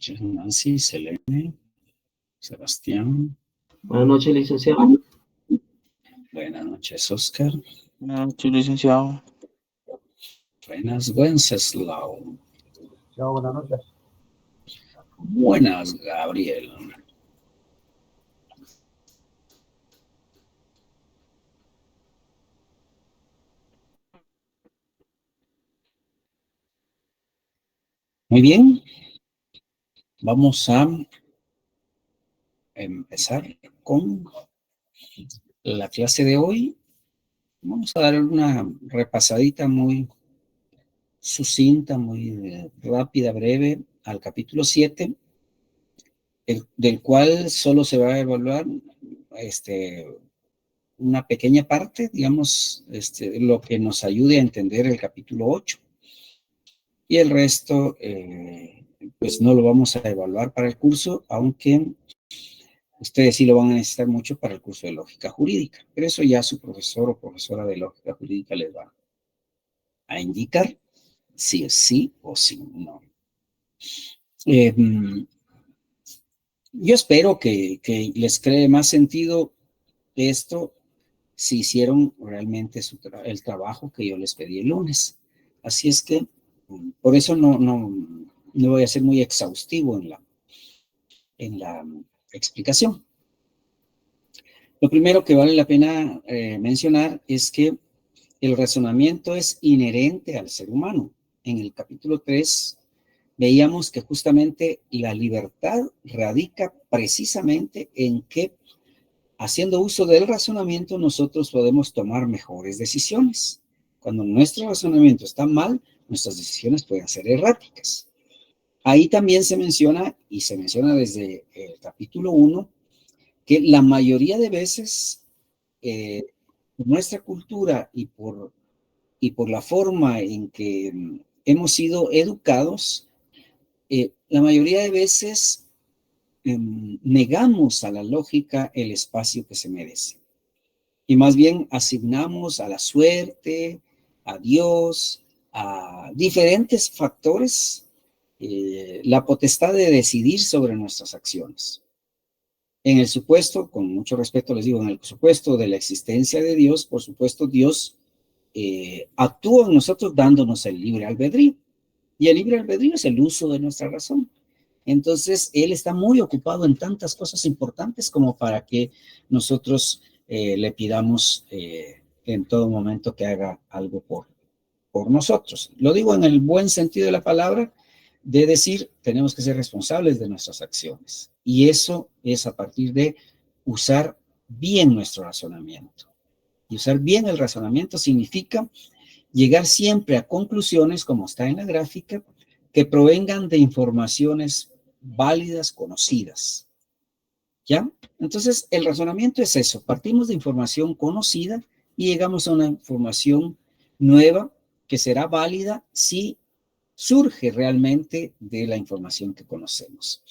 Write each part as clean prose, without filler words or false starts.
noches, Nancy, Selene, Sebastián. Buenas noches, licenciado. Buenas noches, Oscar. Buenas noches, licenciado. Buenas, Wenceslao. Chao, buenas noches. Buenas, Gabriel. Muy bien. Vamos a empezar con la clase de hoy. Vamos a dar una repasadita muy sucinta, muy rápida, breve, al capítulo 7, del cual solo se va a evaluar una pequeña parte, digamos, lo que nos ayude a entender el capítulo 8. Y el resto, pues no lo vamos a evaluar para el curso, aunque ustedes sí lo van a necesitar mucho para el curso de lógica jurídica. Pero eso ya su profesor o profesora de lógica jurídica les va a indicar si es sí o si no. Yo espero que les cree más sentido esto si hicieron realmente el trabajo que yo les pedí el lunes. Así es que por eso no voy a ser muy exhaustivo en la explicación. Lo primero que vale la pena mencionar es que el razonamiento es inherente al ser humano. En el capítulo 3 veíamos que justamente la libertad radica precisamente en que haciendo uso del razonamiento nosotros podemos tomar mejores decisiones. Cuando nuestro razonamiento está mal, nuestras decisiones pueden ser erráticas. Ahí también se menciona, y se menciona desde el capítulo 1, que la mayoría de veces nuestra cultura y por la forma en que hemos sido educados, la mayoría de veces negamos a la lógica el espacio que se merece. Y más bien asignamos a la suerte, a Dios, a diferentes factores, la potestad de decidir sobre nuestras acciones. En el supuesto, con mucho respeto les digo, en el supuesto de la existencia de Dios, por supuesto, Dios actúa en nosotros dándonos el libre albedrío. Y el libre albedrío es el uso de nuestra razón. Entonces, Él está muy ocupado en tantas cosas importantes como para que nosotros le pidamos en todo momento que haga algo por nosotros. Lo digo en el buen sentido de la palabra, de decir, tenemos que ser responsables de nuestras acciones. Y eso es a partir de usar bien nuestro razonamiento. Y usar bien el razonamiento significa llegar siempre a conclusiones, como está en la gráfica, que provengan de informaciones válidas, conocidas. ¿Ya? Entonces, el razonamiento es eso. Partimos de información conocida y llegamos a una información nueva que será válida si surge realmente de la información que conocemos.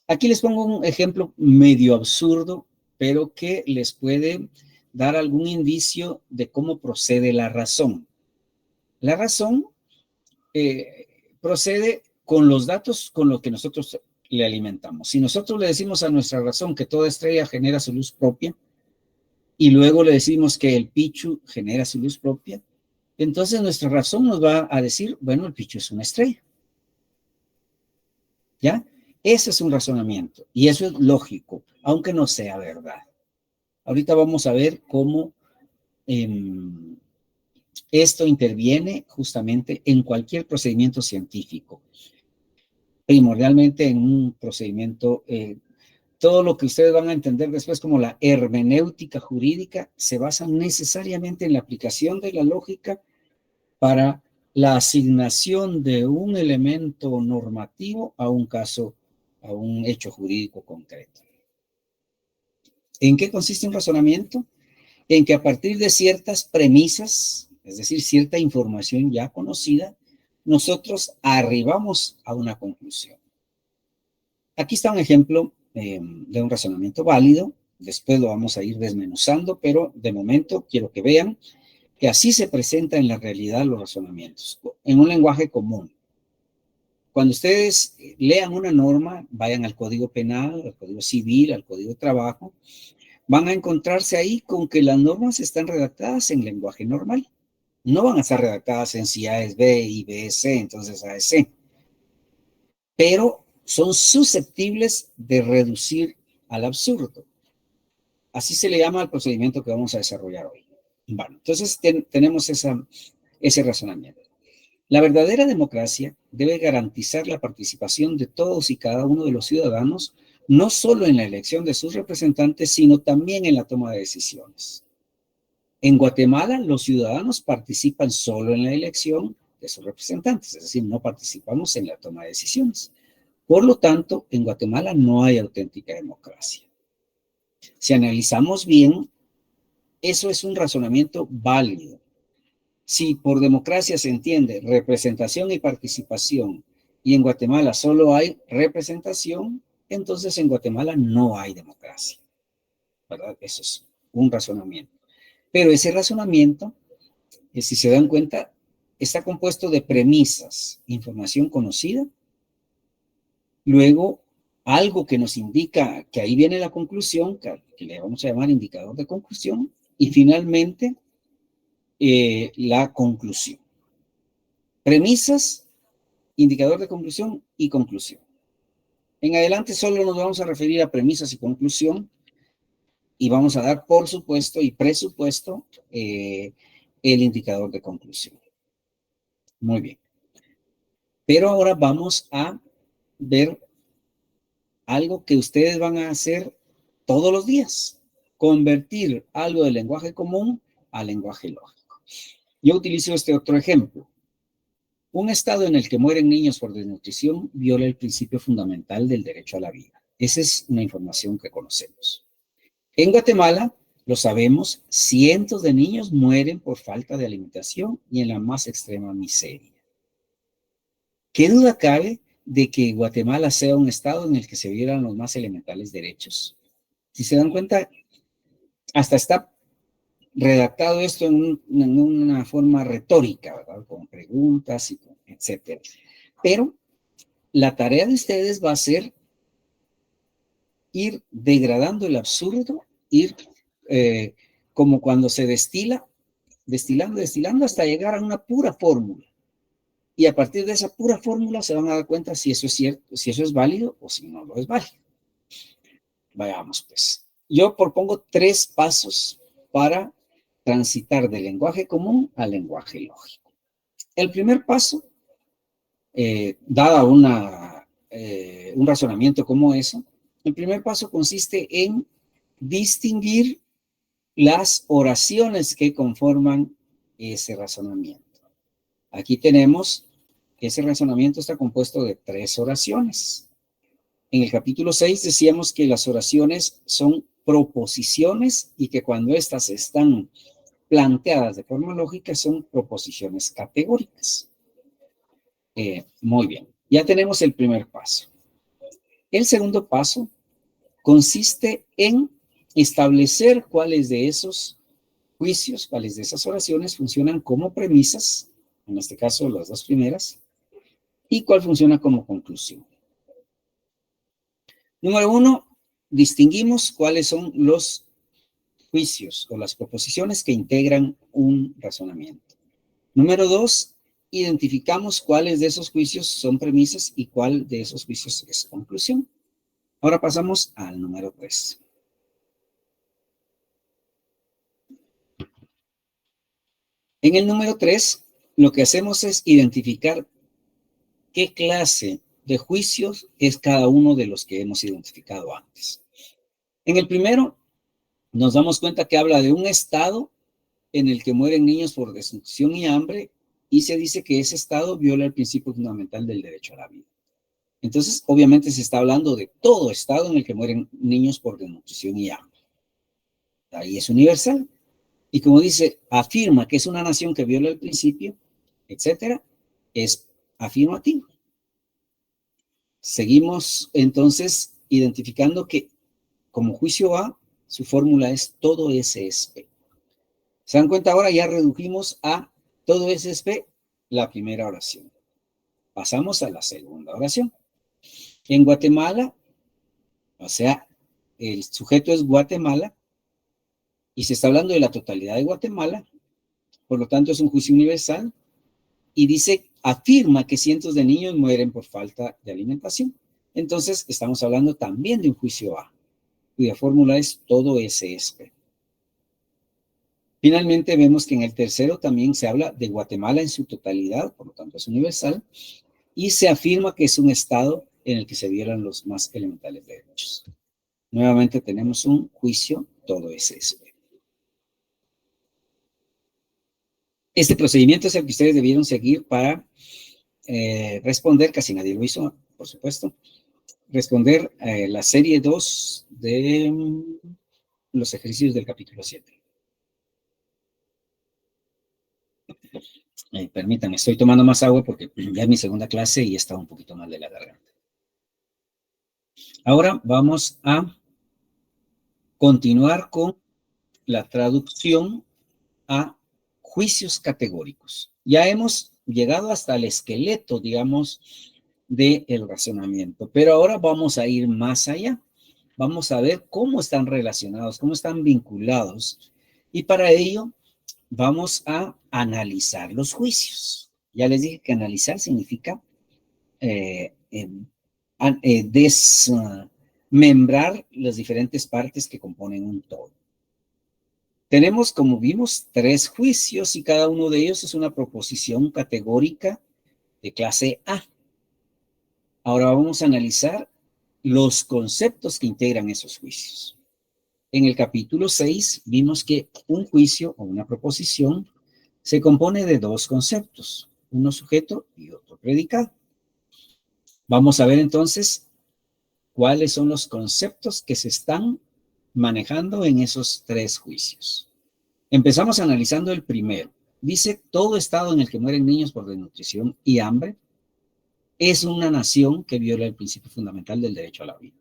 Aquí les pongo un ejemplo medio absurdo, pero que les puede dar algún indicio de cómo procede la razón. La razón procede con los datos con los que nosotros le alimentamos. Si nosotros le decimos a nuestra razón que toda estrella genera su luz propia y luego le decimos que el pichu genera su luz propia, entonces nuestra razón nos va a decir, bueno, el pichu es una estrella. ¿Ya? Ese es un razonamiento y eso es lógico, aunque no sea verdad. Ahorita vamos a ver cómo esto interviene justamente en cualquier procedimiento científico. Primordialmente en un procedimiento, todo lo que ustedes van a entender después como la hermenéutica jurídica se basa necesariamente en la aplicación de la lógica para la asignación de un elemento normativo a un caso, a un hecho jurídico concreto. ¿En qué consiste un razonamiento? En que a partir de ciertas premisas, es decir, cierta información ya conocida, nosotros arribamos a una conclusión. Aquí está un ejemplo de un razonamiento válido. Después lo vamos a ir desmenuzando, pero de momento quiero que vean que así se presenta en la realidad los razonamientos, en un lenguaje común. cuando ustedes lean una norma, vayan al Código Penal, al Código Civil, al Código de Trabajo, van a encontrarse ahí con que las normas están redactadas en lenguaje normal. No van a estar redactadas en si A es B y B es C, entonces A es C. Pero son susceptibles de reducir al absurdo. Así se le llama al procedimiento que vamos a desarrollar hoy. Bueno, entonces tenemos ese razonamiento. La verdadera democracia debe garantizar la participación de todos y cada uno de los ciudadanos, no solo en la elección de sus representantes, sino también en la toma de decisiones. En Guatemala, los ciudadanos participan solo en la elección de sus representantes, es decir, no participamos en la toma de decisiones. Por lo tanto, en Guatemala no hay auténtica democracia. Si analizamos bien, eso es un razonamiento válido. Si por democracia se entiende representación y participación, y en Guatemala solo hay representación, entonces en Guatemala no hay democracia, ¿verdad? Eso es un razonamiento. Pero ese razonamiento, si se dan cuenta, está compuesto de premisas, información conocida, luego algo que nos indica que ahí viene la conclusión, que le vamos a llamar indicador de conclusión, y finalmente la conclusión. Premisas, indicador de conclusión y conclusión. En adelante solo nos vamos a referir a premisas y conclusión y vamos a dar por supuesto y presupuesto el indicador de conclusión. Muy bien. Pero ahora vamos a ver algo que ustedes van a hacer todos los días. Convertir algo del lenguaje común al lenguaje lógico. Yo utilizo este otro ejemplo. Un estado en el que mueren niños por desnutrición viola el principio fundamental del derecho a la vida. Esa es una información que conocemos. En Guatemala, lo sabemos, cientos de niños mueren por falta de alimentación y en la más extrema miseria. ¿Qué duda cabe de que Guatemala sea un estado en el que se violan los más elementales derechos? Si se dan cuenta, hasta está redactado esto en una forma retórica, ¿verdad? Con preguntas y etcétera. Pero la tarea de ustedes va a ser ir degradando el absurdo, ir como cuando se destila, destilando hasta llegar a una pura fórmula. Y a partir de esa pura fórmula se van a dar cuenta si eso es cierto, si eso es válido o si no lo es válido. Vayamos pues. Yo propongo 3 pasos para transitar del lenguaje común al lenguaje lógico. El primer paso, dada un razonamiento como eso, el primer paso consiste en distinguir las oraciones que conforman ese razonamiento. Aquí tenemos que ese razonamiento está compuesto de 3 oraciones. En el capítulo 6 decíamos que las oraciones son proposiciones y que cuando éstas están planteadas de forma lógica son proposiciones categóricas. Muy bien, ya tenemos el primer paso. El segundo paso consiste en establecer cuáles de esos juicios, cuáles de esas oraciones funcionan como premisas, en este caso las 2 primeras, y cuál funciona como conclusión. Número 1, distinguimos cuáles son los juicios o las proposiciones que integran un razonamiento. Número 2, identificamos cuáles de esos juicios son premisas y cuál de esos juicios es conclusión. Ahora pasamos al número 3. En el número 3, lo que hacemos es identificar qué clase de juicios es cada uno de los que hemos identificado antes. En el primero, nos damos cuenta que habla de un estado en el que mueren niños por desnutrición y hambre y se dice que ese estado viola el principio fundamental del derecho a la vida. Entonces, obviamente se está hablando de todo estado en el que mueren niños por desnutrición y hambre. Ahí es universal. Y como dice, afirma que es una nación que viola el principio, etcétera, es afirmativo. Seguimos entonces identificando que como juicio A, su fórmula es todo S es P. ¿Se dan cuenta? Ahora ya redujimos a todo S es P la primera oración. pasamos a la segunda oración. En Guatemala, o sea, el sujeto es Guatemala y se está hablando de la totalidad de Guatemala, por lo tanto es un juicio universal y dice, afirma que cientos de niños mueren por falta de alimentación. Entonces, estamos hablando también de un juicio A, cuya fórmula es todo SP. Finalmente, vemos que en el tercero también se habla de Guatemala en su totalidad, por lo tanto es universal, y se afirma que es un estado en el que se violan los más elementales derechos. Nuevamente tenemos un juicio todo SP. Este procedimiento es el que ustedes debieron seguir para responder, casi nadie lo hizo, por supuesto, responder la serie 2 de los ejercicios del capítulo 7. Permítanme, estoy tomando más agua porque ya es mi segunda clase y está un poquito mal de la garganta. Ahora vamos a continuar con la traducción a juicios categóricos. Ya hemos llegado hasta el esqueleto, digamos, del razonamiento, pero ahora vamos a ir más allá. Vamos a ver cómo están relacionados, cómo están vinculados, y para ello vamos a analizar los juicios. Ya les dije que analizar significa desmembrar las diferentes partes que componen un todo. Tenemos, como vimos, 3 juicios y cada uno de ellos es una proposición categórica de clase A. Ahora vamos a analizar los conceptos que integran esos juicios. En el capítulo 6 vimos que un juicio o una proposición se compone de 2 conceptos, uno sujeto y otro predicado. Vamos a ver entonces cuáles son los conceptos que se están manejando en esos 3 juicios. Empezamos analizando el primero. Dice, todo estado en el que mueren niños por desnutrición y hambre es una nación que viola el principio fundamental del derecho a la vida.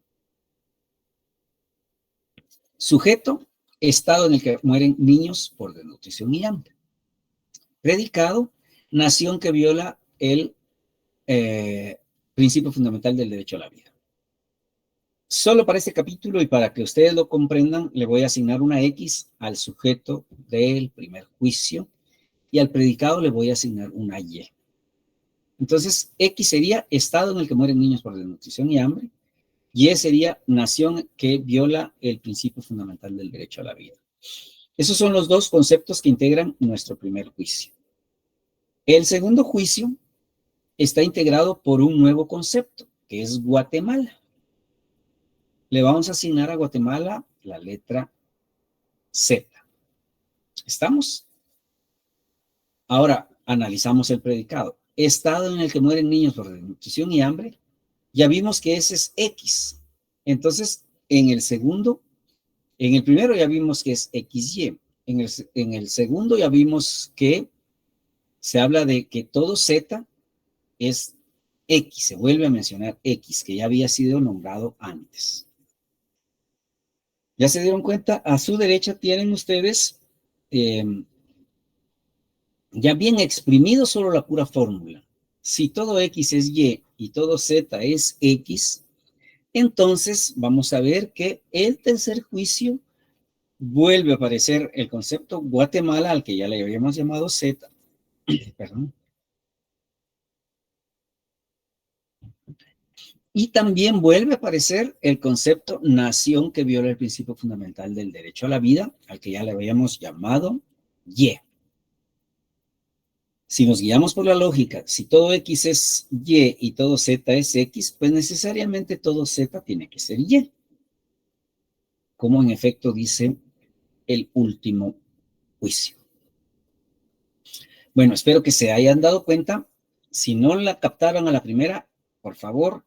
Sujeto, estado en el que mueren niños por desnutrición y hambre. Predicado, nación que viola el principio fundamental del derecho a la vida. Solo para este capítulo y para que ustedes lo comprendan, le voy a asignar una X al sujeto del primer juicio y al predicado le voy a asignar una Y. Entonces, X sería estado en el que mueren niños por desnutrición y hambre. Y sería nación que viola el principio fundamental del derecho a la vida. Esos son los 2 conceptos que integran nuestro primer juicio. El segundo juicio está integrado por un nuevo concepto, que es Guatemala. Le vamos a asignar a Guatemala la letra Z. ¿Estamos? Ahora analizamos el predicado. Estado en el que mueren niños por desnutrición y hambre. Ya vimos que ese es X. Entonces, en el primero ya vimos que es XY. En el segundo ya vimos que se habla de que todo Z es X. Se vuelve a mencionar X, que ya había sido nombrado antes. ¿Ya se dieron cuenta? A su derecha tienen ustedes ya bien exprimido solo la pura fórmula. Si todo X es Y y todo Z es X, entonces vamos a ver que el tercer juicio vuelve a aparecer el concepto Guatemala, al que ya le habíamos llamado Z. Perdón. Y también vuelve a aparecer el concepto nación que viola el principio fundamental del derecho a la vida, al que ya le habíamos llamado Y. Si nos guiamos por la lógica, si todo X es Y y todo Z es X, pues necesariamente todo Z tiene que ser Y. Como en efecto dice el último juicio. Bueno, espero que se hayan dado cuenta. Si no la captaron a la primera, por favor,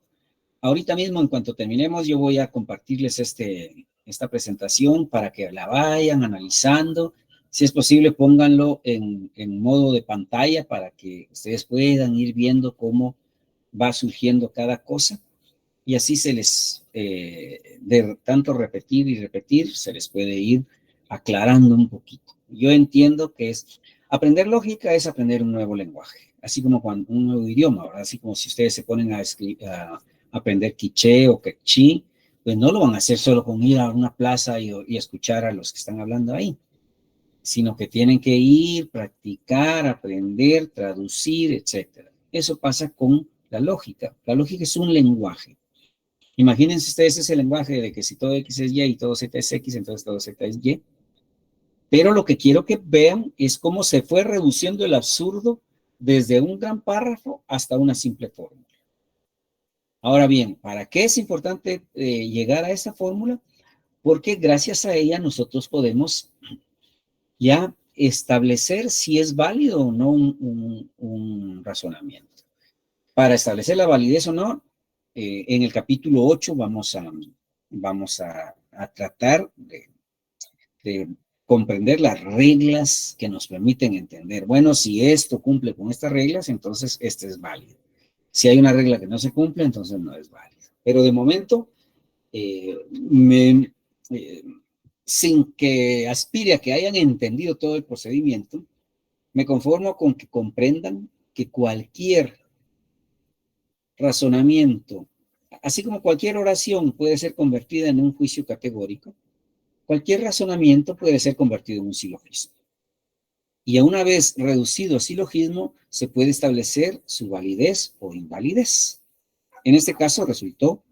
ahorita mismo, en cuanto terminemos, yo voy a compartirles esta presentación para que la vayan analizando. Si es posible, pónganlo en modo de pantalla para que ustedes puedan ir viendo cómo va surgiendo cada cosa. Y así se les, de tanto repetir y repetir, se les puede ir aclarando un poquito. Yo entiendo que aprender lógica es aprender un nuevo lenguaje. así como cuando un nuevo idioma, ¿verdad? Así como si ustedes se ponen a aprender quiché o quechí, pues no lo van a hacer solo con ir a una plaza y escuchar a los que están hablando ahí, sino que tienen que ir, practicar, aprender, traducir, etc. Eso pasa con la lógica. La lógica es un lenguaje. Imagínense ustedes ese lenguaje de que si todo X es Y y todo Z es X, entonces todo Z es Y. Pero lo que quiero que vean es cómo se fue reduciendo el absurdo desde un gran párrafo hasta una simple fórmula. Ahora bien, ¿para qué es importante llegar a esa fórmula? Porque gracias a ella nosotros podemos ya establecer si es válido o no un razonamiento. Para establecer la validez o no, en el capítulo 8 vamos a tratar de comprender las reglas que nos permiten entender. Bueno, si esto cumple con estas reglas, entonces este es válido. Si hay una regla que no se cumple, entonces no es válido. Pero de momento, sin que aspire a que hayan entendido todo el procedimiento, me conformo con que comprendan que cualquier razonamiento, así como cualquier oración puede ser convertida en un juicio categórico, cualquier razonamiento puede ser convertido en un silogismo. Y una vez reducido a silogismo, se puede establecer su validez o invalidez. En este caso resultó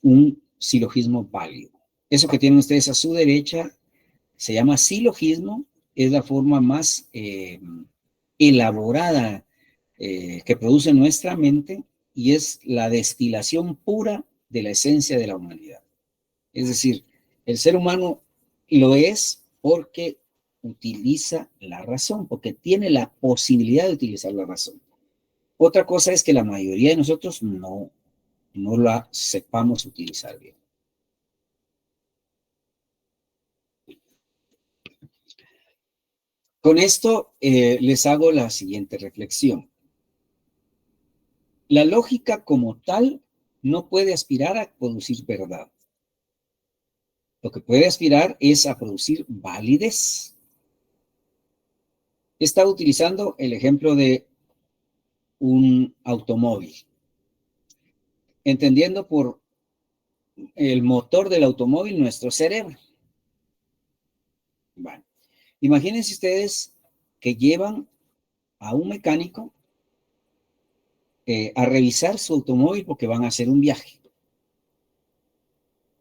un silogismo válido. Eso que tienen ustedes a su derecha se llama silogismo, es la forma más elaborada que produce nuestra mente y es la destilación pura de la esencia de la humanidad. Es decir, el ser humano lo es porque utiliza la razón, porque tiene la posibilidad de utilizar la razón. Otra cosa es que la mayoría de nosotros no la sepamos utilizar bien. Con esto les hago la siguiente reflexión. La lógica como tal no puede aspirar a producir verdad. Lo que puede aspirar es a producir validez. Está utilizando el ejemplo de un automóvil. Entendiendo por el motor del automóvil nuestro cerebro. Bueno, imagínense ustedes que llevan a un mecánico a revisar su automóvil porque van a hacer un viaje.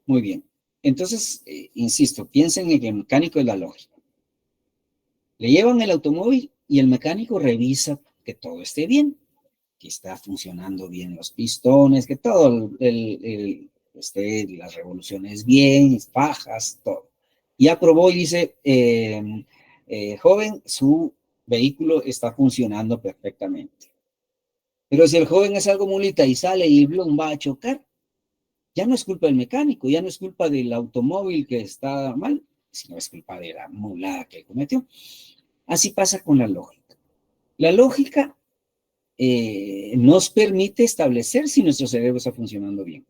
Muy bien. Entonces, insisto, piensen en que el mecánico es la lógica. Le llevan el automóvil y el mecánico revisa que todo esté bien, que está funcionando bien los pistones, que todo las revoluciones bien, fajas, todo. Y aprobó y dice, joven, su vehículo está funcionando perfectamente. Pero si el joven es algo mulita y sale y el blon va a chocar, ya no es culpa del mecánico, ya no es culpa del automóvil que está mal, sino es culpa de la mulada que cometió. Así pasa con la lógica. La lógica nos permite establecer si nuestro cerebro está funcionando bien.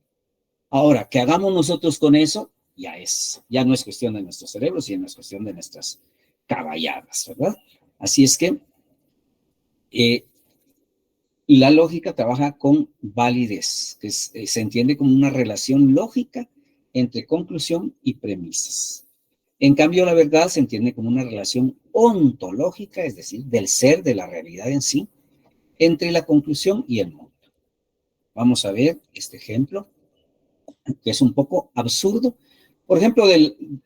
Ahora, ¿qué hagamos nosotros con eso? Ya no es cuestión de nuestro cerebro, sino es cuestión de nuestras caballadas, ¿verdad? Así es que la lógica trabaja con validez, que se entiende como una relación lógica entre conclusión y premisas. En cambio, la verdad se entiende como una relación ontológica, es decir, del ser, de la realidad en sí, entre la conclusión y el mundo. Vamos a ver este ejemplo, que es un poco absurdo. Por ejemplo,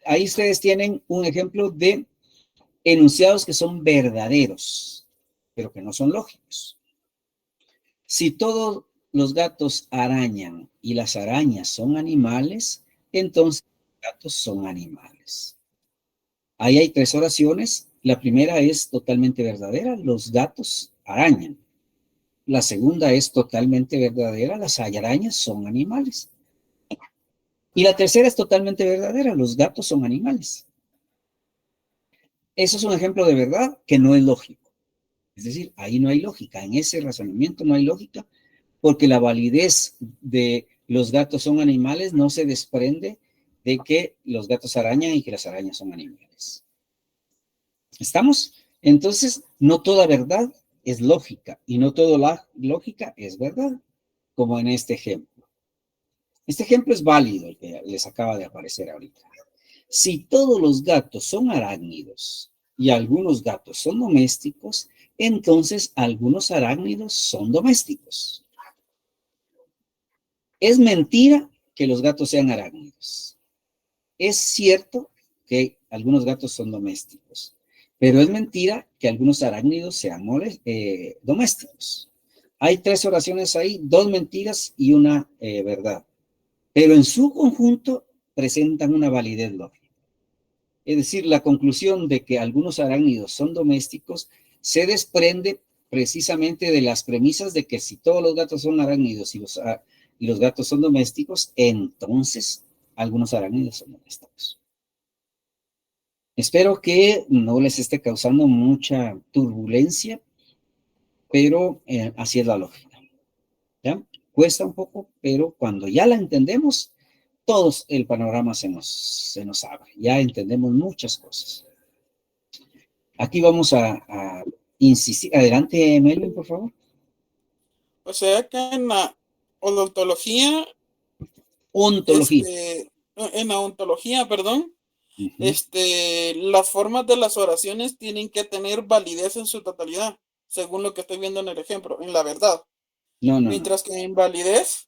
ahí ustedes tienen un ejemplo de enunciados que son verdaderos, pero que no son lógicos. Si todos los gatos arañan y las arañas son animales, entonces los gatos son animales. Ahí hay 3 oraciones. La primera es totalmente verdadera, los gatos arañan. La segunda es totalmente verdadera, las arañas son animales. Y la tercera es totalmente verdadera, los gatos son animales. Eso es un ejemplo de verdad que no es lógico. Es decir, ahí no hay lógica, en ese razonamiento no hay lógica, porque la validez de los gatos son animales no se desprende de que los gatos arañan y que las arañas son animales. ¿Estamos? Entonces, no toda verdad es lógica y no toda la lógica es verdad, como en este ejemplo. Este ejemplo es válido, el que les acaba de aparecer ahorita. Si todos los gatos son arácnidos y algunos gatos son domésticos, entonces algunos arácnidos son domésticos. Es mentira que los gatos sean arácnidos. Es cierto que algunos gatos son domésticos, pero es mentira que algunos arácnidos sean domésticos. Hay 3 oraciones ahí, 2 mentiras y una verdad, pero en su conjunto presentan una validez lógica. Es decir, la conclusión de que algunos arácnidos son domésticos se desprende precisamente de las premisas de que si todos los gatos son arácnidos y los gatos son domésticos, entonces algunos arácnidos son domésticos. Espero que no les esté causando mucha turbulencia, pero así es la lógica. ¿Ya? Cuesta un poco, pero cuando ya la entendemos, todos el panorama se nos abre. Ya entendemos muchas cosas. Aquí vamos a insistir. Adelante, Melvin, por favor. O sea que en la odontología, Ontología. en la ontología, perdón, Uh-huh. las formas de las oraciones tienen que tener validez en su totalidad, según lo que estoy viendo en el ejemplo, en la verdad. No. Mientras que en validez,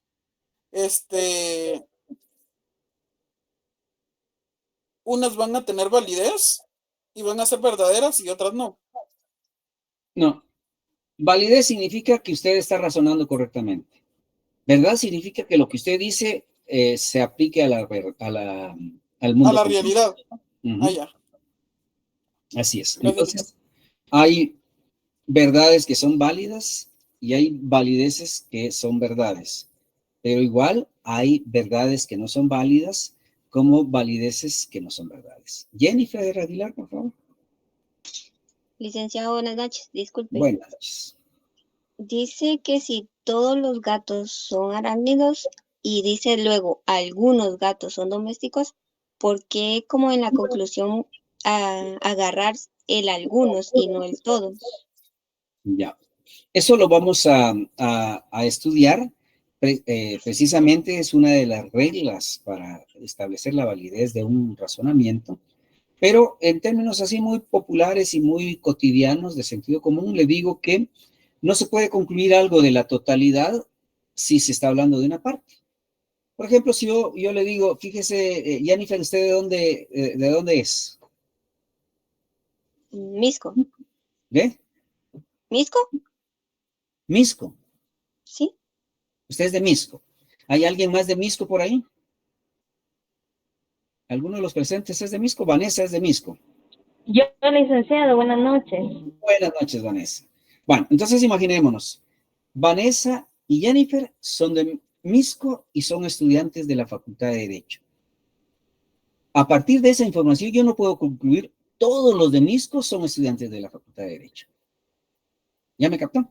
unas van a tener validez y van a ser verdaderas y otras no. No. Validez significa que usted está razonando correctamente. Verdad significa que lo que usted dice se aplique al mundo. A la realidad. Uh-huh. Ya. Así es. Gracias. Entonces, hay verdades que son válidas y hay valideces que son verdades. Pero igual hay verdades que no son válidas como valideces que no son verdades. Jennifer Aguilar, por favor. Licenciado, buenas noches. Disculpe. Buenas noches. Dice que si todos los gatos son arácnidos y dice luego algunos gatos son domésticos, ¿por qué como en la conclusión agarrar el algunos y no el todos? Ya. Eso lo vamos a estudiar. Precisamente es una de las reglas para establecer la validez de un razonamiento. Pero en términos así muy populares y muy cotidianos de sentido común, le digo que no se puede concluir algo de la totalidad si se está hablando de una parte. Por ejemplo, si yo le digo, fíjese, Jennifer, ¿usted de dónde es? Misco. ¿Ve? ¿Misco? Misco. Sí. Usted es de Misco. ¿Hay alguien más de Misco por ahí? ¿Alguno de los presentes es de Misco? Vanessa es de Misco. Yo, licenciado, buenas noches. Buenas noches, Vanessa. Bueno, entonces imaginémonos. Vanessa y Jennifer son de Misco y son estudiantes de la Facultad de Derecho. A partir de esa información, yo no puedo concluir todos los de Misco son estudiantes de la Facultad de Derecho. ¿Ya me captó?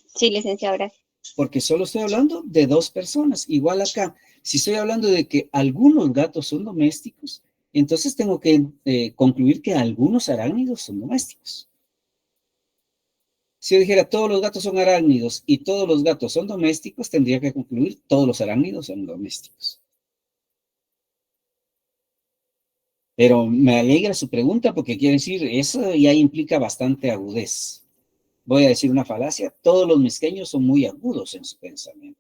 Sí, licenciado, gracias. Porque solo estoy hablando de 2 personas. Igual acá, si estoy hablando de que algunos gatos son domésticos, entonces tengo que concluir que algunos arácnidos son domésticos. Si yo dijera todos los gatos son arácnidos y todos los gatos son domésticos, tendría que concluir todos los arácnidos son domésticos. Pero me alegra su pregunta porque quiere decir, eso ya implica bastante agudez. Voy a decir una falacia, todos los misqueños son muy agudos en su pensamiento.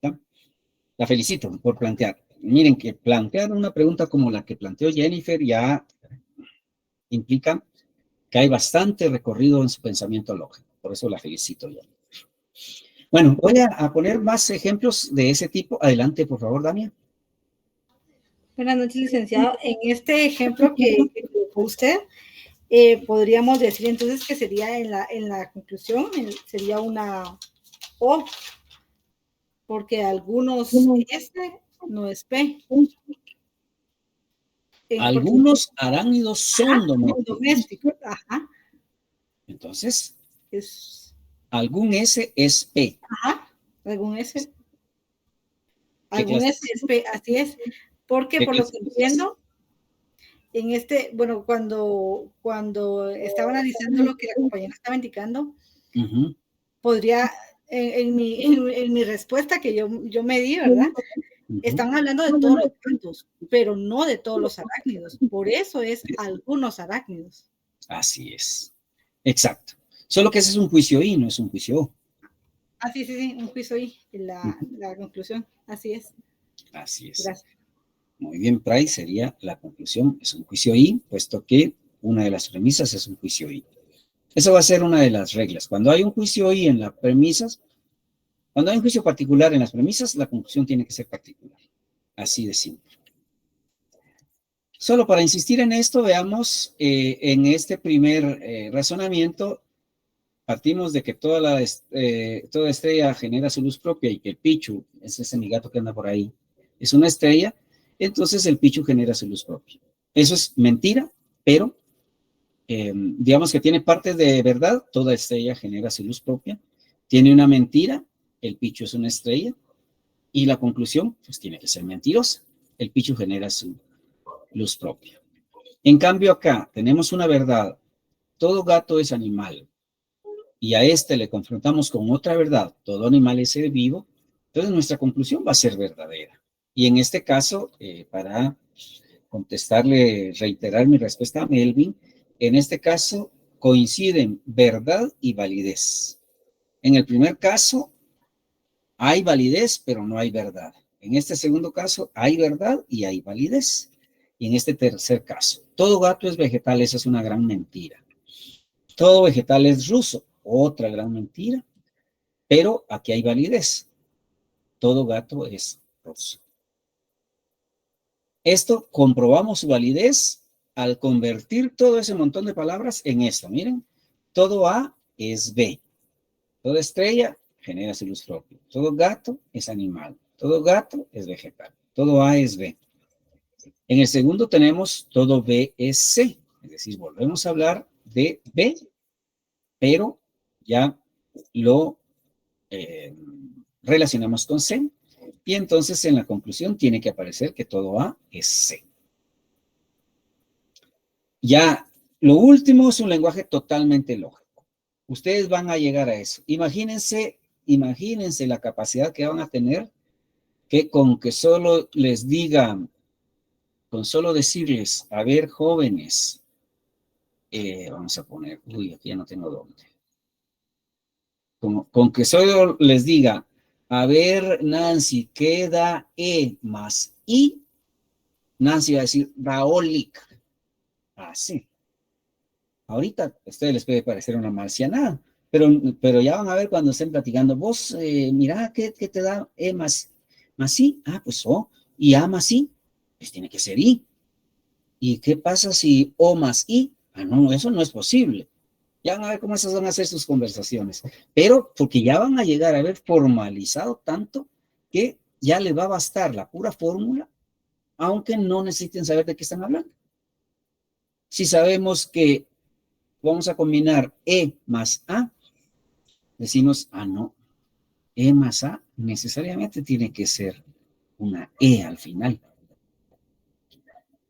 ¿Ya? La felicito por plantear. Miren que plantear una pregunta como la que planteó Jennifer ya implica que hay bastante recorrido en su pensamiento lógico. Por eso la felicito ya. Bueno, voy a poner más ejemplos de ese tipo. Adelante, por favor, Dania. Buenas noches, licenciado. En este ejemplo que colocó usted, podríamos decir entonces que sería en la conclusión, sería una O, porque algunos S no es P. Algunos arácnidos son domésticos. Ajá. Entonces, algún S es P. Ajá, algún S. Algún S es P, así es. Porque por lo que entiendo, bueno, cuando estaba analizando lo que la compañera estaba indicando, podría, en mi respuesta que yo me di, ¿verdad? Están hablando de todos los gatos, pero no de todos los arácnidos. Por eso es algunos arácnidos. Así es. Exacto. Solo que ese es un juicio I, no es un juicio O. Ah, sí, un juicio I, la conclusión. Así es. Así es. Gracias. Muy bien, Price, sería la conclusión, es un juicio I, puesto que una de las premisas es un juicio I. Eso va a ser una de las reglas. Cuando hay un juicio I en las premisas, cuando hay un juicio particular en las premisas, la conclusión tiene que ser particular. Así de simple. Solo para insistir en esto, veamos en este primer razonamiento, partimos de que toda estrella genera su luz propia y que el Pichu, ese es mi gato que anda por ahí, es una estrella, entonces el Pichu genera su luz propia. Eso es mentira, pero digamos que tiene partes de verdad, toda estrella genera su luz propia, tiene una mentira, el Pichu es una estrella, y la conclusión, pues tiene que ser mentirosa, el Pichu genera su luz propia. En cambio acá tenemos una verdad, todo gato es animal, y a este le confrontamos con otra verdad, todo animal es ser vivo, entonces nuestra conclusión va a ser verdadera. Y en este caso, para contestarle, reiterar mi respuesta a Melvin, en este caso coinciden verdad y validez. En el primer caso hay validez, pero no hay verdad. En este segundo caso hay verdad y hay validez. Y en este tercer caso, todo gato es vegetal, esa es una gran mentira. Todo vegetal es ruso, otra gran mentira, pero aquí hay validez. Todo gato es ruso. Esto comprobamos su validez al convertir todo ese montón de palabras en esto. Miren, todo A es B. Toda estrella genera su luz propia. Todo gato es animal. Todo gato es vegetal. Todo A es B. En el segundo tenemos todo B es C. Es decir, volvemos a hablar de B, pero ya lo relacionamos con C. Y entonces en la conclusión tiene que aparecer que todo A es C. Ya, lo último es un lenguaje totalmente lógico. Ustedes van a llegar a eso. Imagínense la capacidad que van a tener que con que solo les digan, con solo decirles, a ver, jóvenes, vamos a poner, uy, aquí ya no tengo dónde. Con que solo les diga, a ver, Nancy, ¿qué da E más I? Nancy va a decir, Raolic. Así. Ahorita a ustedes les puede parecer una marcianada, pero ya van a ver cuando estén platicando. Vos, mira, ¿qué te da E más I? Ah, pues O. Y A más I, pues tiene que ser I. ¿Y qué pasa si O más I? Ah, no, eso no es posible. Ya van a ver cómo esas van a ser sus conversaciones. Pero porque ya van a llegar a haber formalizado tanto que ya les va a bastar la pura fórmula, aunque no necesiten saber de qué están hablando. Si sabemos que vamos a combinar E más A, decimos, ah, no, E más A necesariamente tiene que ser una E al final.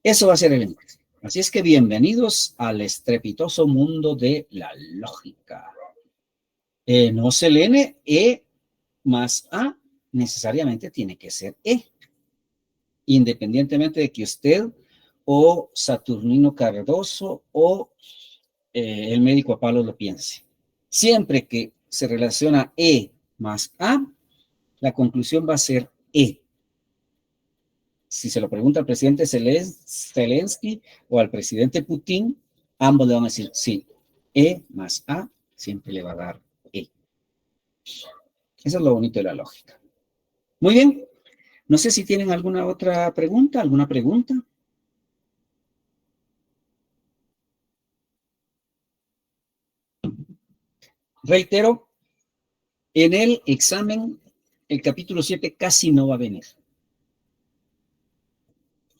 Eso va a ser el lenguaje. Así es que bienvenidos al estrepitoso mundo de la lógica. No se lee E más A, necesariamente tiene que ser E. Independientemente de que usted o Saturnino Cardoso o el médico a palos lo piense. Siempre que se relaciona E más A, la conclusión va a ser E. Si se lo pregunta al presidente Zelensky o al presidente Putin, ambos le van a decir sí. E más A siempre le va a dar E. Eso es lo bonito de la lógica. Muy bien. No sé si tienen alguna otra pregunta, ¿alguna pregunta? Reitero, en el examen, el capítulo 7 casi no va a venir.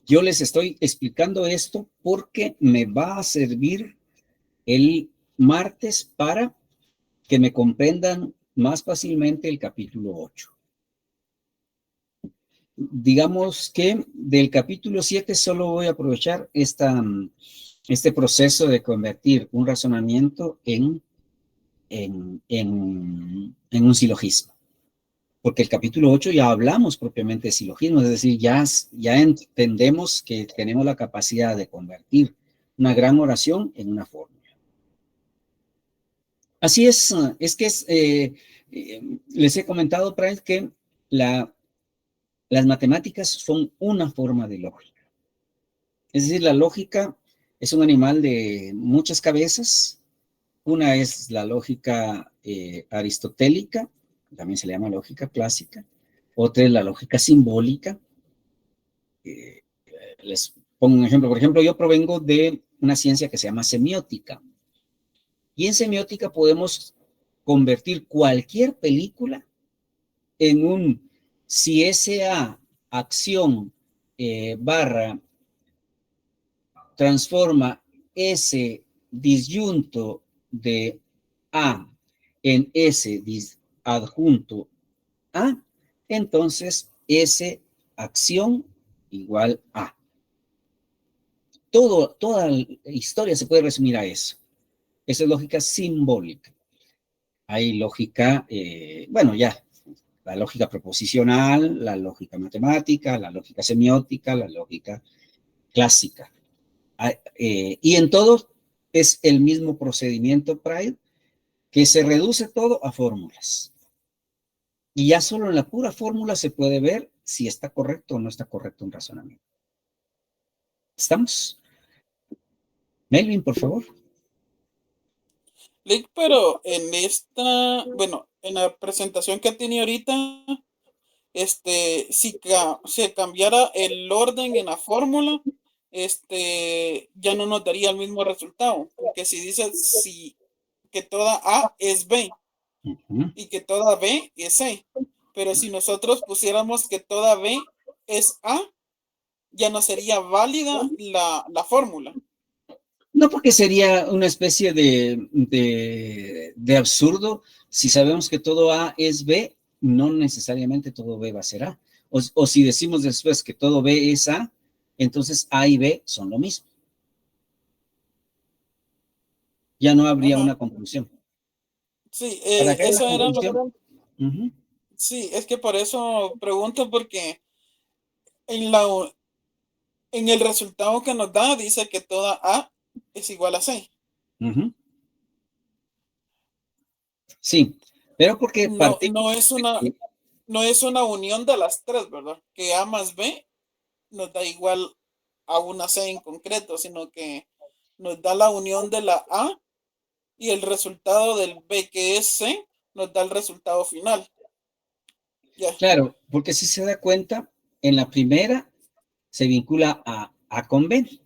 Yo les estoy explicando esto porque me va a servir el martes para que me comprendan más fácilmente el capítulo 8. digamos que del capítulo 7 solo voy a aprovechar este proceso de convertir un razonamiento en un silogismo. Porque el capítulo 8 ya hablamos propiamente de silogismos, es decir, ya entendemos que tenemos la capacidad de convertir una gran oración en una fórmula. Así es que les he comentado, Price, que las matemáticas son una forma de lógica. Es decir, la lógica es un animal de muchas cabezas. Una es la lógica aristotélica, también se le llama lógica clásica. Otra es la lógica simbólica. Les pongo un ejemplo. Por ejemplo, yo provengo de una ciencia que se llama semiótica. Y en semiótica podemos convertir cualquier película en un, si esa acción barra transforma ese disyunto de A en ese adjunto A, entonces esa acción igual A. Toda la historia se puede resumir a eso. Esa es lógica simbólica. Hay lógica, bueno, ya, la lógica proposicional, la lógica matemática, la lógica semiótica, la lógica clásica. Y en todo es el mismo procedimiento, Pride, que se reduce todo a fórmulas. Y ya solo en la pura fórmula se puede ver si está correcto o no está correcto un razonamiento. ¿Estamos? Melvin, por favor. Lick, pero en en la presentación que tiene ahorita, si se cambiara el orden en la fórmula, ya no nos daría el mismo resultado, porque si dice que toda A es B y que toda B es C, pero si nosotros pusiéramos que toda B es A, ya no sería válida la fórmula. No, porque sería una especie de absurdo. Si sabemos que todo A es B, no necesariamente todo B va a ser A. O si decimos después que todo B es A, entonces A y B son lo mismo. Ya no habría una conclusión. Sí, eso era lo que... Sí, es que por eso pregunto, porque en el resultado que nos da dice que toda A es igual a C. Sí, pero porque no es una unión de las tres, ¿verdad? Que A más B nos da igual a una C en concreto, sino que nos da la unión de la A y el resultado del B, que es C, nos da el resultado final. Claro, porque si se da cuenta, en la primera se vincula a A con B.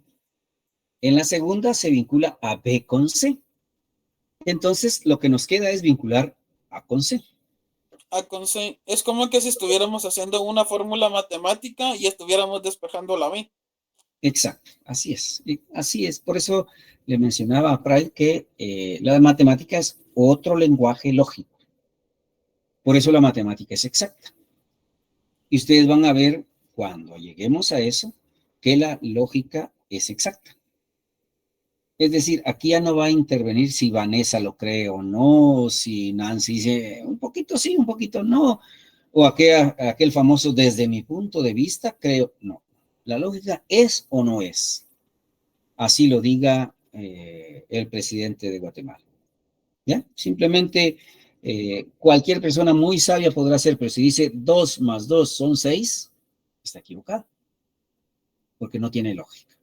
En la segunda se vincula a B con C. Entonces, lo que nos queda es vincular A con C. A con C. Es como que si estuviéramos haciendo una fórmula matemática y estuviéramos despejando la B. Exacto, así es. Así es. Por eso le mencionaba a Pride que la matemática es otro lenguaje lógico. Por eso la matemática es exacta. Y ustedes van a ver, cuando lleguemos a eso, que la lógica es exacta. Es decir, aquí ya no va a intervenir si Vanessa lo cree o no, si Nancy dice un poquito sí, un poquito no, o aquel famoso desde mi punto de vista creo, no. La lógica es o no es. Así lo diga el presidente de Guatemala. ¿Ya? Simplemente cualquier persona muy sabia podrá hacer, pero si dice 2 más 2 son 6, está equivocado, porque no tiene lógica.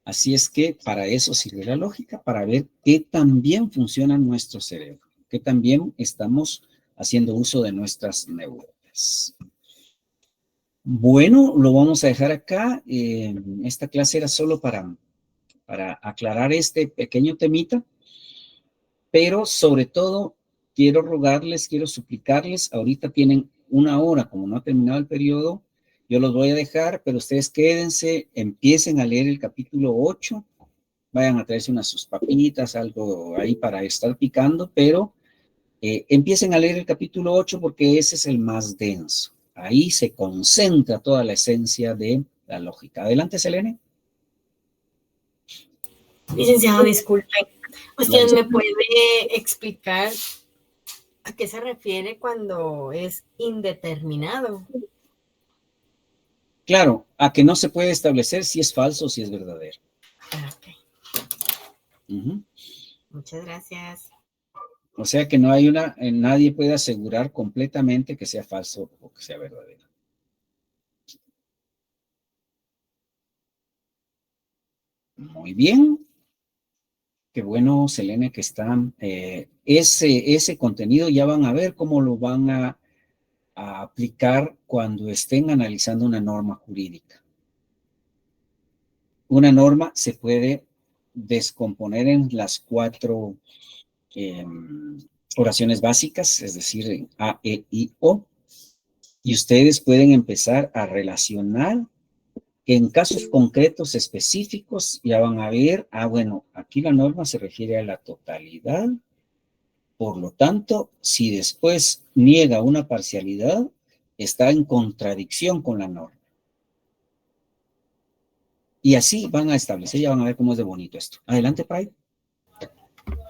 Así es que para eso sirve la lógica, para ver qué tan bien funciona nuestro cerebro, qué tan bien estamos haciendo uso de nuestras neuronas. Bueno, lo vamos a dejar acá. Esta clase era solo para aclarar este pequeño temita, pero sobre todo quiero rogarles, quiero suplicarles, ahorita tienen 1 hora, como no ha terminado el periodo, yo los voy a dejar, pero ustedes quédense, empiecen a leer el capítulo 8, vayan a traerse sus papitas, algo ahí para estar picando, pero empiecen a leer el capítulo 8 porque ese es el más denso. ahí se concentra toda la esencia de la lógica. Adelante, Selene. Licenciado, disculpe. ¿Usted me puede explicar a qué se refiere cuando es indeterminado? Claro, a que no se puede establecer si es falso o si es verdadero. Ok. Muchas gracias. O sea que no hay nadie puede asegurar completamente que sea falso o que sea verdadero. Muy bien. Qué bueno, Selene, que están. Ese contenido ya van a ver cómo lo van a aplicar cuando estén analizando una norma jurídica. Una norma se puede descomponer en las 4 oraciones básicas, es decir, en A, E, I, O, y ustedes pueden empezar a relacionar que en casos concretos específicos ya van a ver, bueno, aquí la norma se refiere a la totalidad, por lo tanto, si después niega una parcialidad, está en contradicción con la norma. Y así van a establecer, ya van a ver cómo es de bonito esto. Adelante, Pride.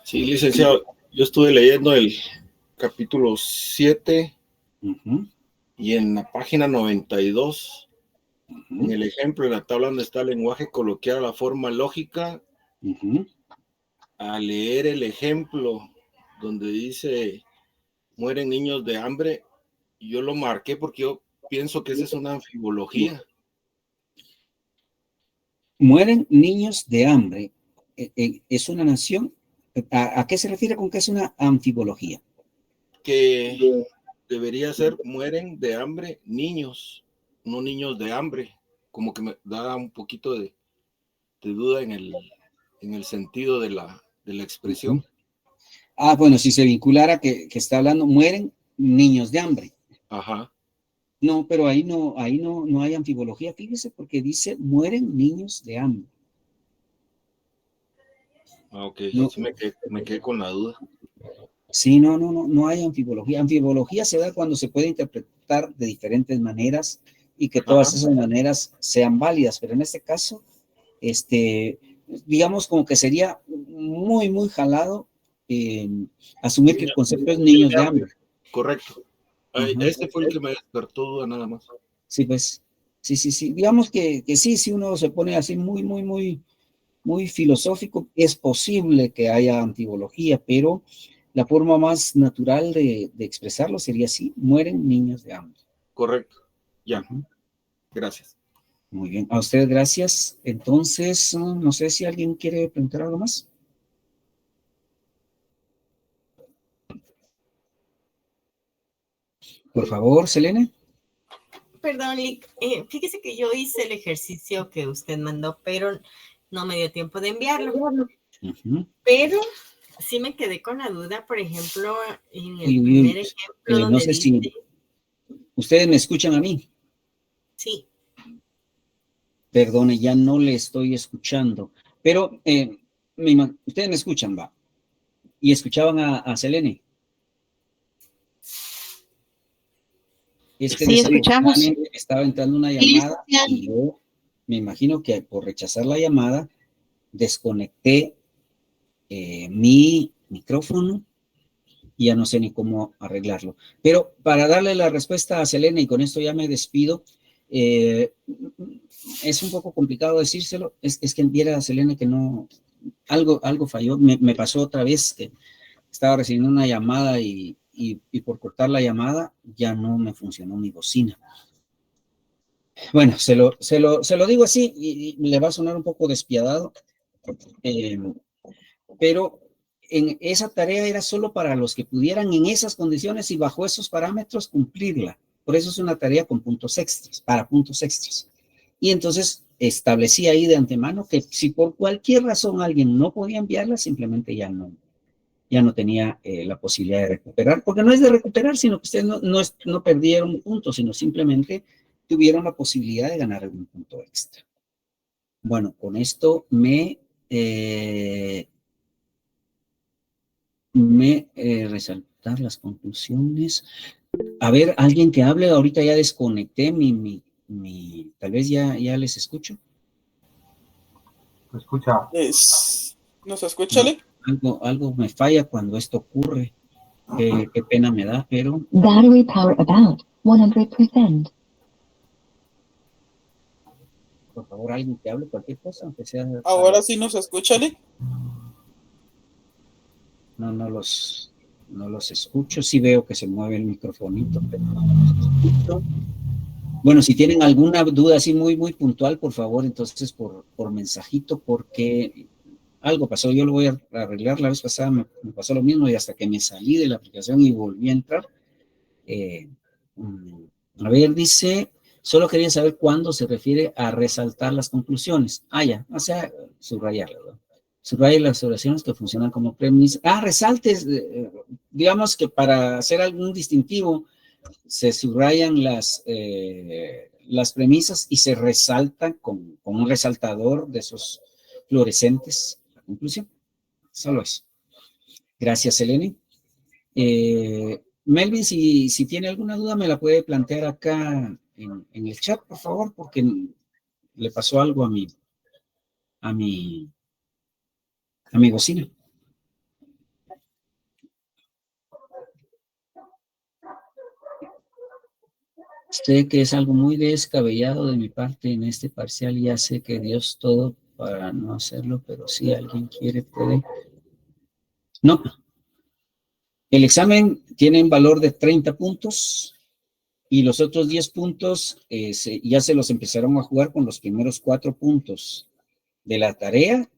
Sí, licenciado, yo estuve leyendo el capítulo 7 y en la página 92, en el ejemplo, en la tabla donde está el lenguaje coloquial, la forma lógica, al leer el ejemplo donde dice mueren niños de hambre, yo lo marqué porque yo pienso que esa es una anfibología. Mueren niños de hambre. ¿Es una nación? ¿A qué se refiere con que es una anfibología? Que debería ser mueren de hambre niños, no niños de hambre. Como que me da un poquito de duda en el sentido de la expresión. Bueno, si se vinculara que está hablando, mueren niños de hambre. Ajá. No, pero ahí no hay anfibología, fíjese, porque dice mueren niños de hambre. Ok, no. Sí me quedé con la duda. Sí, no hay anfibología. Anfibología se da cuando se puede interpretar de diferentes maneras y que todas esas maneras sean válidas, pero en este caso, digamos como que sería muy, muy jalado asumir que el concepto es niños de hambre. Correcto. Este fue el que me despertó duda nada más. Sí, pues, sí. Digamos que sí, si uno se pone así muy, muy, muy, muy filosófico, es posible que haya anfibología, pero la forma más natural de expresarlo sería así: mueren niños de hambre. Correcto. Ya. Gracias. Muy bien. A usted, gracias. Entonces, no sé si alguien quiere preguntar algo más. Por favor, Selene. Perdón, Lick, fíjese que yo hice el ejercicio que usted mandó, pero no me dio tiempo de enviarlo. Pero sí me quedé con la duda, por ejemplo, en el primer ejemplo donde no sé dice... si ustedes me escuchan a mí. Sí. Perdone, ya no le estoy escuchando, pero ustedes me escuchan, va. Y escuchaban a Selene. Sí, escuchamos. Estaba entrando una llamada y yo me imagino que por rechazar la llamada desconecté mi micrófono y ya no sé ni cómo arreglarlo. Pero para darle la respuesta a Selene, y con esto ya me despido, es un poco complicado decírselo, es que viera a Selene que no, algo falló, me pasó otra vez que estaba recibiendo una llamada y por cortar la llamada ya no me funcionó mi bocina. Bueno, se lo digo así y le va a sonar un poco despiadado, pero en esa tarea era solo para los que pudieran en esas condiciones y bajo esos parámetros cumplirla. Por eso es una tarea con puntos extras, para puntos extras. Y entonces establecí ahí de antemano que si por cualquier razón alguien no podía enviarla, simplemente ya no tenía la posibilidad de recuperar, porque no es de recuperar, sino que ustedes no perdieron puntos, sino simplemente tuvieron la posibilidad de ganar algún punto extra. Bueno, con esto resaltar las conclusiones. A ver, alguien que hable, ahorita ya desconecté tal vez ya les escucho. ¿Me escucha? ¿Nos escucha, Lick? Algo me falla cuando esto ocurre. Qué pena me da, pero... Battery power about 100%. Por favor, alguien que hable cualquier cosa, aunque sea... Ahora sí nos escucha, Lick. No los escucho. Sí veo que se mueve el microfonito, pero no los escucho. Bueno, si tienen alguna duda así muy puntual, por favor, entonces por mensajito, porque algo pasó. Yo lo voy a arreglar. La vez pasada me pasó lo mismo y hasta que me salí de la aplicación y volví a entrar. A ver, dice, solo quería saber cuándo se refiere a resaltar las conclusiones. Ya, o sea, subrayarlas, ¿verdad? Subraya las oraciones que funcionan como premisas. Resaltes, digamos que para hacer algún distintivo, se subrayan las premisas y se resaltan con un resaltador de esos fluorescentes. La conclusión, solo eso. Gracias, Eleni. Melvin, si tiene alguna duda, me la puede plantear acá en el chat, por favor, porque le pasó algo a mi bocina. Sé que es algo muy descabellado de mi parte en este parcial. Ya sé que Dios todo para no hacerlo, pero si alguien quiere, puede. No. El examen tiene un valor de 30 puntos y los otros 10 puntos ya se los empezaron a jugar con los primeros 4 puntos de la tarea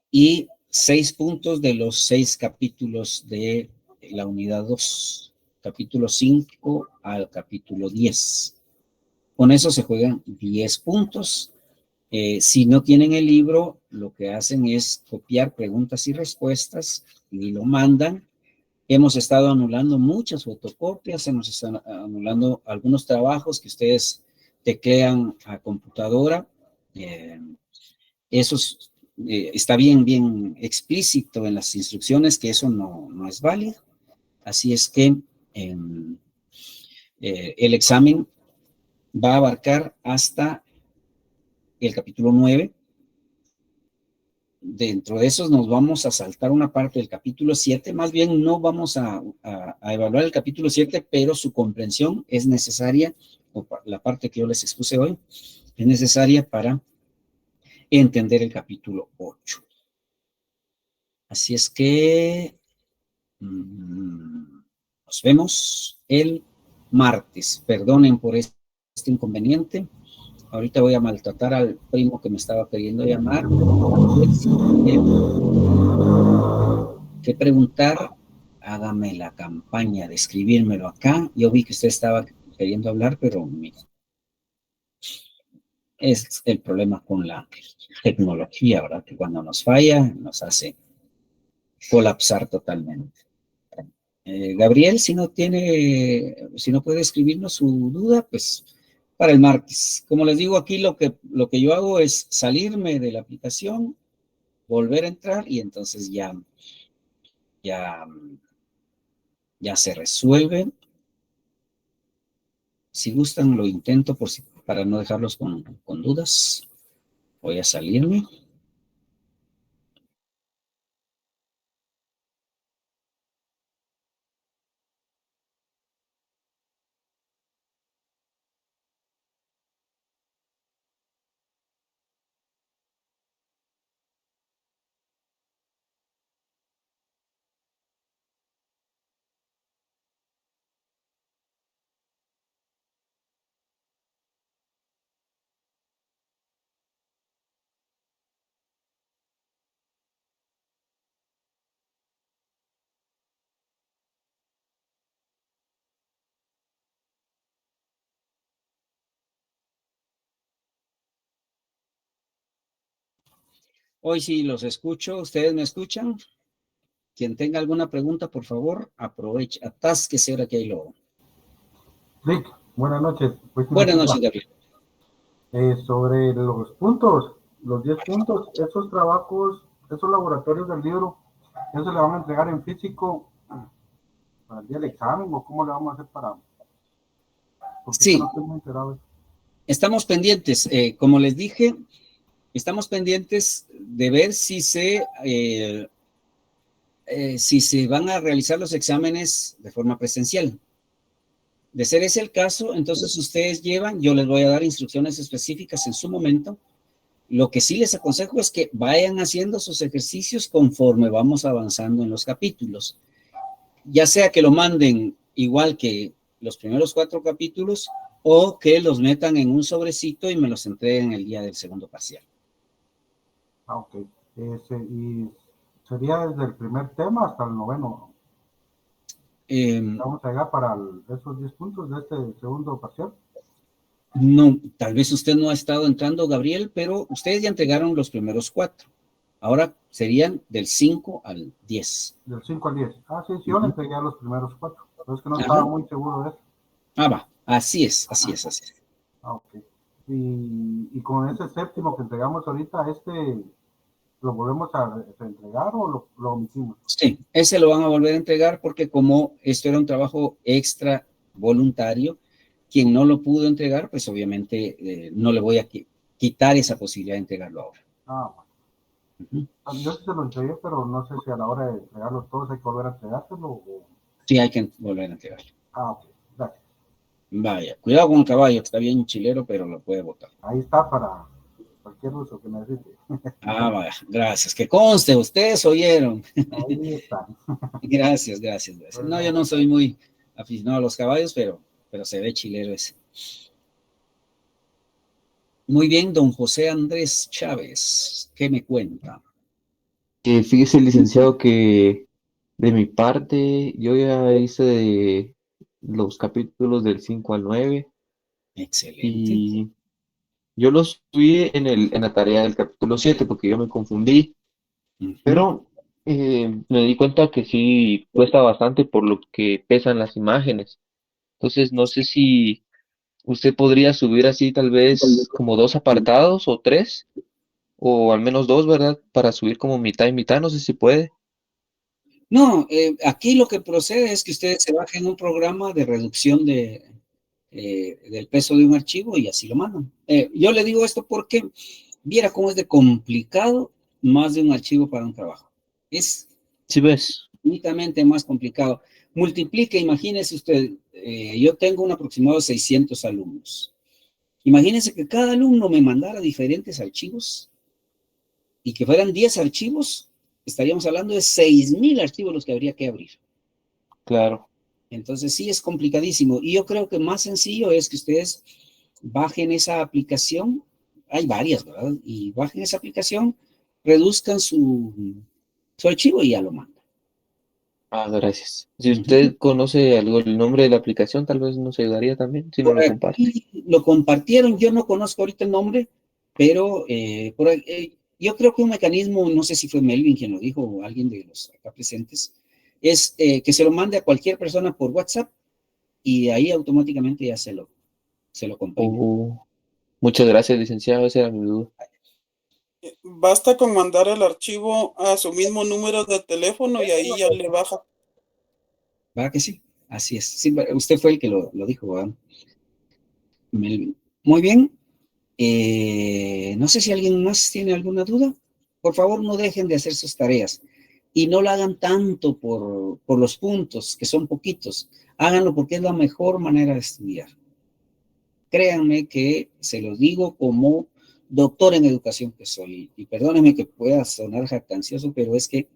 y 6 puntos de los 6 capítulos de la unidad 2, capítulo 5 al capítulo 10. Con eso se juegan 10 puntos. Si no tienen el libro, lo que hacen es copiar preguntas y respuestas y lo mandan. Hemos estado anulando muchas fotocopias, hemos estado anulando algunos trabajos que ustedes teclean a computadora. Eso está bien explícito en las instrucciones que eso no es válido. Así es que el examen va a abarcar hasta el capítulo 9. Dentro de esos nos vamos a saltar una parte del capítulo 7, más bien no vamos a evaluar el capítulo 7, pero su comprensión es necesaria, o la parte que yo les expuse hoy, es necesaria para entender el capítulo 8. Así es que nos vemos el martes. Perdonen por este inconveniente. Ahorita voy a maltratar al primo que me estaba queriendo llamar. ¿Qué preguntar? Hágame la campaña de escribírmelo acá. Yo vi que usted estaba queriendo hablar, pero es el problema con la tecnología, ¿verdad? Que cuando nos falla, nos hace colapsar totalmente. Gabriel, si no puede escribirnos su duda, pues para el martes. Como les digo, aquí lo que yo hago es salirme de la aplicación, volver a entrar y entonces ya se resuelve. Si gustan, lo intento para no dejarlos con dudas. Voy a salirme. Hoy sí los escucho. ¿Ustedes me escuchan? Quien tenga alguna pregunta, por favor, aproveche, atásquese ahora que hay lobo. Rick, buenas noches. Buenas noches, Gabriel. Sobre los puntos, los 10 puntos, esos trabajos, esos laboratorios del libro, ¿eso se le van a entregar en físico para el día del examen o cómo le vamos a hacer para Porque Sí. no estoy muy enterado. Estamos pendientes, como les dije, estamos pendientes de ver si se van a realizar los exámenes de forma presencial. De ser ese el caso, entonces ustedes llevan, yo les voy a dar instrucciones específicas en su momento. Lo que sí les aconsejo es que vayan haciendo sus ejercicios conforme vamos avanzando en los capítulos. Ya sea que lo manden igual que los primeros 4 capítulos o que los metan en un sobrecito y me los entreguen el día del segundo parcial. Ah, ok. Y sería desde el primer tema hasta el 9º. Vamos a llegar para esos 10 puntos de este segundo parcial. No, tal vez usted no ha estado entrando, Gabriel, pero ustedes ya entregaron los primeros 4. Ahora serían del 5 al 10. Del 5 al 10. Ah, sí, yo le entregué a los primeros 4. Pero es que no estaba muy seguro de eso. Ah, va. Así es. Ah, ok. Y con ese séptimo que entregamos ahorita, ¿lo volvemos a entregar o lo omitimos? Sí, ese lo van a volver a entregar porque como esto era un trabajo extra voluntario, quien no lo pudo entregar, pues obviamente no le voy a quitar esa posibilidad de entregarlo ahora. Ah, bueno. Yo sí se lo entregué, pero no sé si a la hora de entregarlo todos hay que volver a entregárselo o... Sí, hay que volver a entregarlo. Ah, ok. Gracias. Vaya, cuidado con el caballo, que está bien chilero, pero lo puede botar. Ahí está para cualquier uso que necesite. Ah, vaya, gracias. Que conste, ustedes oyeron. Ahí está. Gracias. No, yo no soy muy aficionado a los caballos, pero se ve chilero ese. Muy bien, don José Andrés Chávez, ¿qué me cuenta? Fíjese, licenciado, que de mi parte yo ya hice los capítulos del 5 al 9 Excelente. y yo los subí en la tarea del capítulo 7 porque yo me confundí, pero me di cuenta que sí cuesta bastante por lo que pesan las imágenes. Entonces no sé si usted podría subir así tal vez como 2 apartados o 3 o al menos 2, ¿verdad? Para subir como mitad y mitad, no sé si puede. No, aquí lo que procede es que ustedes se bajen un programa de reducción del peso de un archivo y así lo mandan. Yo le digo esto porque viera cómo es de complicado más de un archivo para un trabajo. Es ¿Sí ves? infinitamente más complicado. Multiplique, imagínese usted, yo tengo un aproximado de 600 alumnos. Imagínense que cada alumno me mandara diferentes archivos y que fueran 10 archivos, estaríamos hablando de 6,000 archivos los que habría que abrir. Claro. Entonces sí es complicadísimo. Y yo creo que más sencillo es que ustedes bajen esa aplicación. Hay varias, ¿verdad? Y bajen esa aplicación, reduzcan su archivo y ya lo mandan. Ah, gracias. Si usted conoce algo el nombre de la aplicación, tal vez nos ayudaría también, si no lo comparte. Lo compartieron, yo no conozco ahorita el nombre, pero yo creo que un mecanismo, no sé si fue Melvin quien lo dijo o alguien de los acá presentes, es que se lo mande a cualquier persona por WhatsApp y de ahí automáticamente ya se lo comprime. Muchas gracias, licenciado, esa era mi duda. Basta con mandar el archivo a su mismo número de teléfono y ahí ya le baja. ¿Verdad que sí? Así es. Sí, usted fue el que lo dijo, ¿verdad? Melvin. Muy bien. No sé si alguien más tiene alguna duda. Por favor, no dejen de hacer sus tareas y no lo hagan tanto por los puntos, que son poquitos. Háganlo porque es la mejor manera de estudiar. Créanme que se los digo como doctor en educación que soy. Y perdónenme que pueda sonar jactancioso, pero es que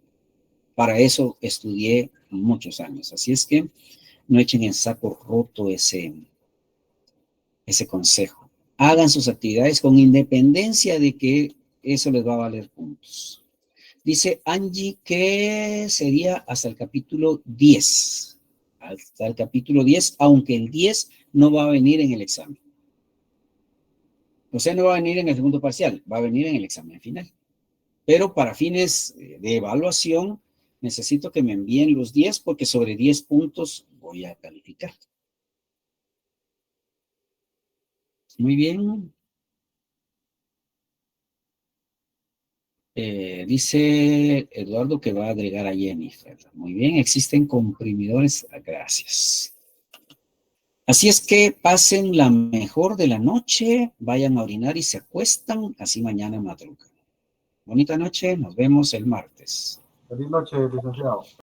para eso estudié muchos años. Así es que no echen en saco roto ese consejo. Hagan sus actividades con independencia de que eso les va a valer puntos. Dice Angie que sería hasta el capítulo 10. Hasta el capítulo 10, aunque el 10 no va a venir en el examen. O sea, no va a venir en el segundo parcial, va a venir en el examen final. Pero para fines de evaluación, necesito que me envíen los 10 porque sobre 10 puntos voy a calificar. Muy bien. Dice Eduardo que va a agregar a Jennifer. Muy bien, existen comprimidores. Gracias. Así es que pasen la mejor de la noche, vayan a orinar y se acuestan, así mañana madrugan. Bonita noche, nos vemos el martes. Feliz noche, licenciado.